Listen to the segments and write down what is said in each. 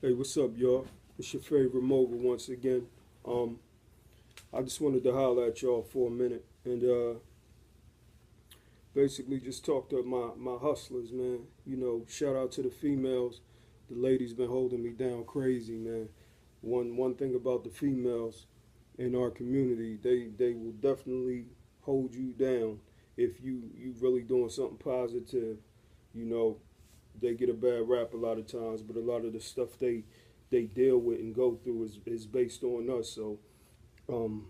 Hey, what's up, y'all? It's your favorite mogul once again. Um, I just wanted to holler at y'all for a minute and basically just talk to my hustlers, man. You know, shout out to the females. The ladies been holding me down crazy, man. One thing about the females in our community, they will definitely hold you down if you really doing something positive. You know, they get a bad rap a lot of times, but a lot of the stuff they deal with and go through is based on us. So um,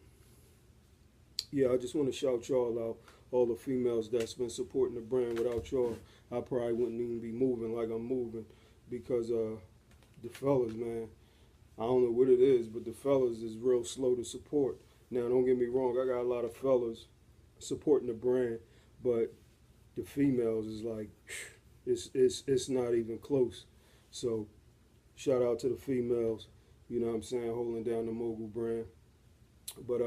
yeah, I just want to shout y'all out, all the females that's been supporting the brand. Without y'all, I probably wouldn't even be moving like I'm moving because the fellas, man, I don't know what it is, but the fellas is real slow to support. Now, don't get me wrong, I got a lot of fellas supporting the brand, but the females is like, it's not even close. So shout out to the females, you know what I'm saying, holding down the mogul brand. But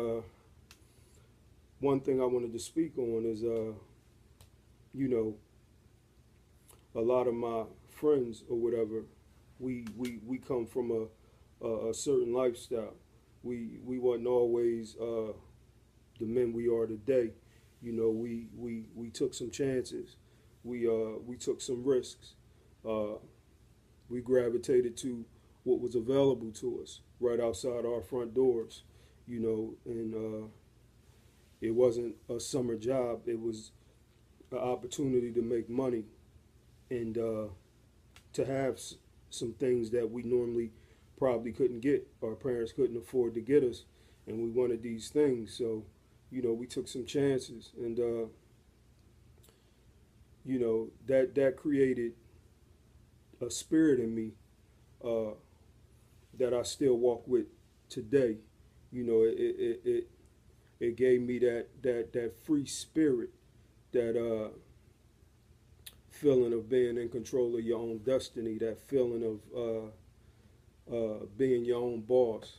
one thing I wanted to speak on is you know, a lot of my friends or whatever, we come from a certain lifestyle. We wasn't always the men we are today. You know, we took some chances. We took some risks. Uh, we gravitated to what was available to us right outside our front doors. You know, and it wasn't a summer job. It was an opportunity to make money and to have some things that we normally probably couldn't get. Our parents couldn't afford to get us, and we wanted these things. So, you know, we took some chances, and you know that created a spirit in me uh, that I still walk with today. You know, it gave me that free spirit, that feeling of being in control of your own destiny, that feeling of being your own boss,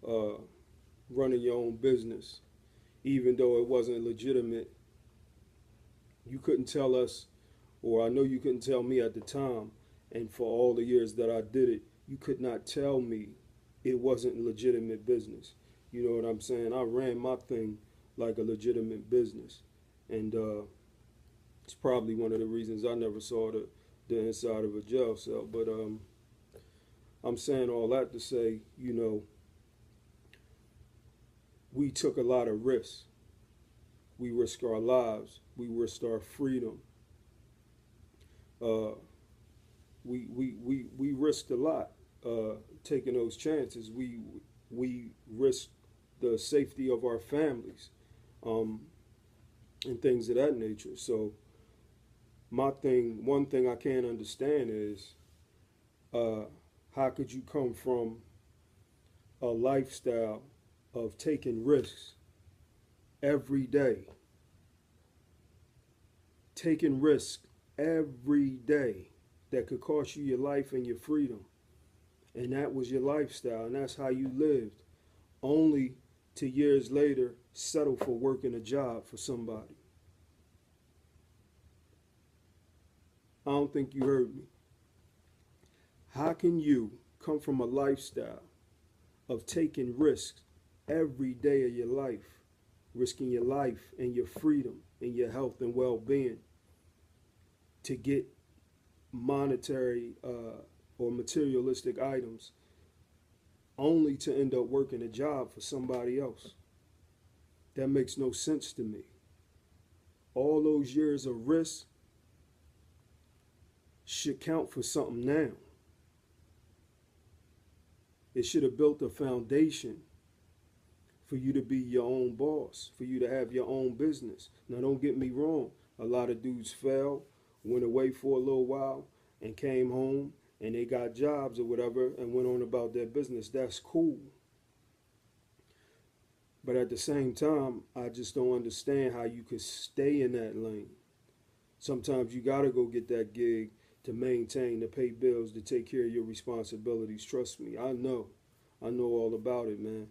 uh, running your own business, even though it wasn't legitimate. You couldn't tell us, or I know you couldn't tell me at the time, and for all the years that I did it, you could not tell me it wasn't legitimate business. You know what I'm saying? I ran my thing like a legitimate business, and it's probably one of the reasons I never saw the inside of a jail cell. But I'm saying all that to say, you know, we took a lot of risks. We risked our lives. We risked our freedom. Uh, we risked a lot taking those chances. We risked the safety of our families um, and things of that nature. So one thing I can't understand is uh, how could you come from a lifestyle of taking risks every day, taking risks every day that could cost you your life and your freedom, and that was your lifestyle, and that's how you lived, only to years later settle for working a job for somebody. I don't think you heard me. How can you come from a lifestyle of taking risks every day of your life, risking your life and your freedom and your health and well-being to get monetary or materialistic items, only to end up working a job for somebody else? That makes no sense to me. All those years of risk should count for something now. It should have built a foundation for you to be your own boss, for you to have your own business. Now, don't get me wrong. A lot of dudes fell, went away for a little while, and came home and they got jobs or whatever and went on about their business. That's cool. But at the same time, I just don't understand how you could stay in that lane. Sometimes you got to go get that gig to maintain, to pay bills, to take care of your responsibilities. Trust me, I know. I know all about it, man.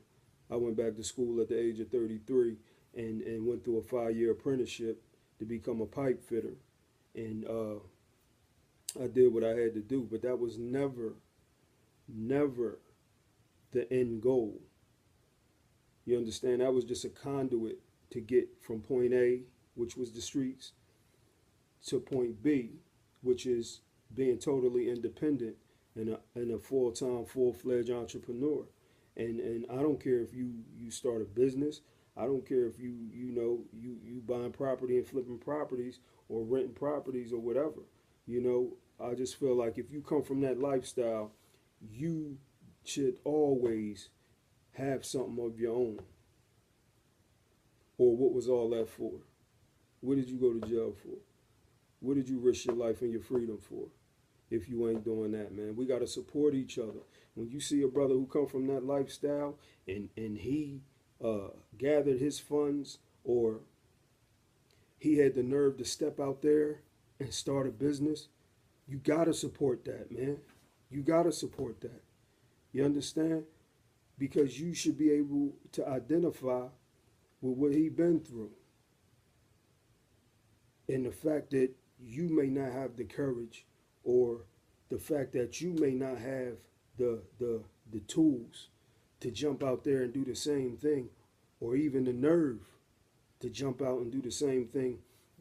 I went back to school at the age of 33 and went through a 5 year apprenticeship to become a pipe fitter. And I did what I had to do, but that was never never the end goal. You understand? That was just a conduit to get from point A, which was the streets, to point B, which is being totally independent and a full-time, full-fledged entrepreneur. And I don't care if you start a business. I don't care if you buying property and flipping properties or renting properties or whatever. You know, I just feel like if you come from that lifestyle, you should always have something of your own. Or what was all that for? What did you go to jail for? What did you risk your life and your freedom for? If you ain't doing that, man, we got to support each other. When you see a brother who come from that lifestyle and he gathered his funds, or he had the nerve to step out there and start a business, you got to support that, man. You got to support that. You understand? Because you should be able to identify with what he been through. And the fact that you may not have the courage, or the fact that you may not have the tools to jump out there and do the same thing, or even the nerve to jump out and do the same thing,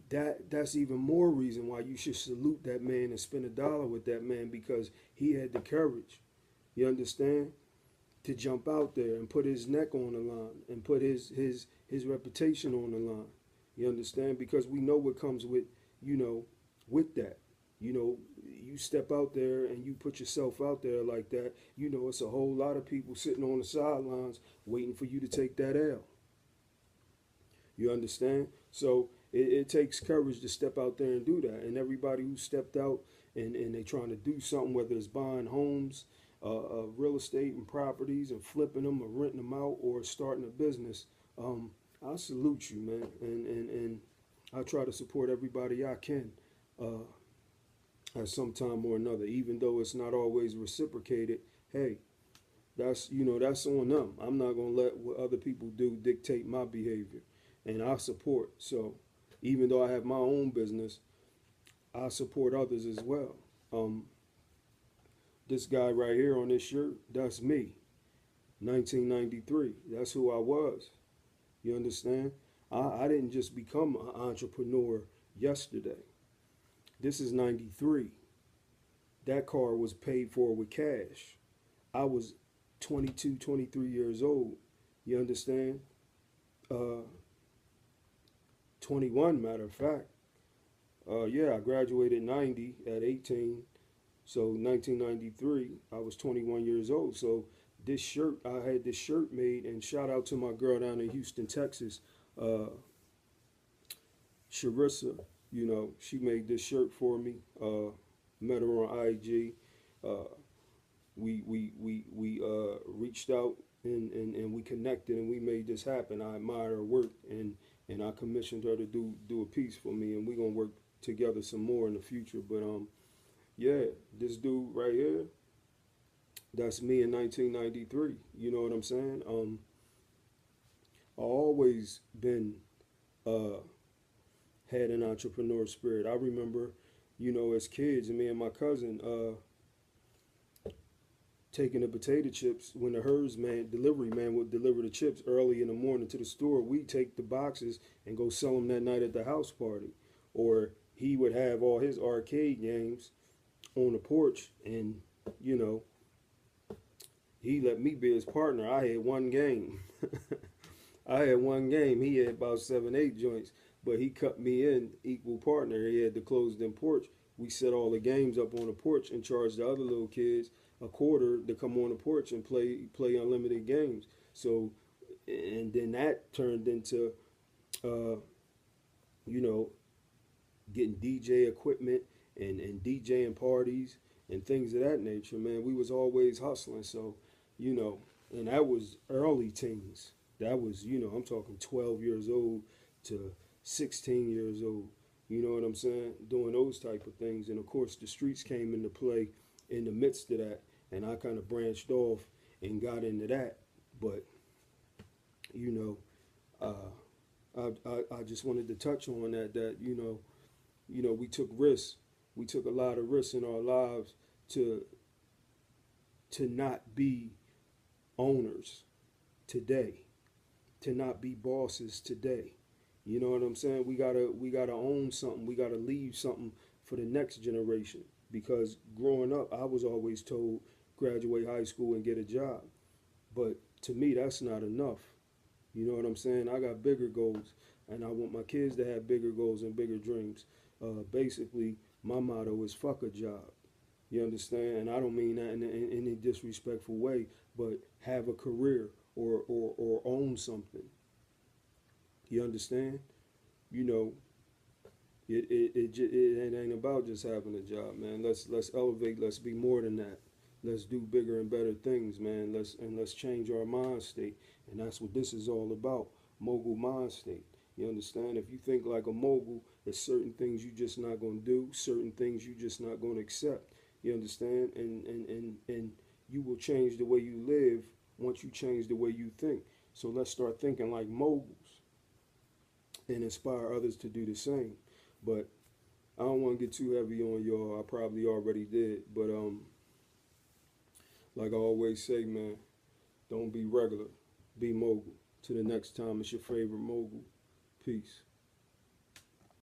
that's even more reason why you should salute that man and spend $1 with that man, because he had the courage, you understand, to jump out there and put his neck on the line and put his reputation on the line. You understand? Because we know what comes with, with that. You step out there and you put yourself out there like that, it's a whole lot of people sitting on the sidelines waiting for you to take that L. You understand? So it takes courage to step out there and do that. And everybody who stepped out and they trying to do something, whether it's buying homes, real estate and properties and flipping them or renting them out or starting a business, I salute you, man. And I try to support everybody I can at some time or another, even though it's not always reciprocated. Hey, that's on them. I'm not gonna let what other people do dictate my behavior, and I support. So even though I have my own business, I support others as well. This guy right here on this shirt, that's me. 1993. That's who I was. You understand? I didn't just become an entrepreneur yesterday. This is 93. That car was paid for with cash. I was 22, 23 years old. You understand? 21, matter of fact. Yeah, I graduated 90 at 18. So 1993, I was 21 years old. So this shirt, I had this shirt made, and shout out to my girl down in Houston, Texas, Sharissa. She made this shirt for me. Met her on IG. We reached out and we connected and we made this happen. I admire her work, and I commissioned her to do a piece for me, and we're gonna work together some more in the future. But yeah, this dude right here, that's me in 1993. You know what I'm saying? I always been had an entrepreneur spirit. I remember, as kids, me and my cousin taking the potato chips when the delivery man would deliver the chips early in the morning to the store. We take the boxes and go sell them that night at the house party, or he would have all his arcade games on the porch, and he let me be his partner. I had one game. I had one game. He had about 7, 8 joints, but he cut me in equal partner. He had the closed-in porch. We set all the games up on the porch and charged the other little kids a quarter to come on the porch and play unlimited games. So, and then that turned into, getting DJ equipment and DJing parties and things of that nature, man. We was always hustling. So, and that was early teens. That was, I'm talking 12 years old to 16 years old. You know what I'm saying? Doing those type of things. And of course, the streets came into play in the midst of that. And I kind of branched off and got into that. But, I just wanted to touch on that, we took risks. We took a lot of risks in our lives to to not be owners today, to not be bosses today. You know what I'm saying? We gotta own something. We gotta leave something for the next generation. Because growing up, I was always told graduate high school and get a job. But to me, that's not enough. You know what I'm saying? I got bigger goals, and I want my kids to have bigger goals and bigger dreams. Basically, my motto is fuck a job. You understand? And I don't mean that in any disrespectful way, but have a career or own something. You understand? You know, it ain't about just having a job, man. Let's elevate. Let's be more than that. Let's do bigger and better things, man. Let's change our mind state, and that's what this is all about. Mogul mind state. You understand? If you think like a mogul, there's certain things you just not gonna do, certain things you just not gonna accept. You understand? And you will change the way you live once you change the way you think. So let's start thinking like moguls and inspire others to do the same. But I don't want to get too heavy on y'all. I probably already did. But like I always say, man, don't be regular. Be mogul. Till the next time, it's your favorite mogul. Peace.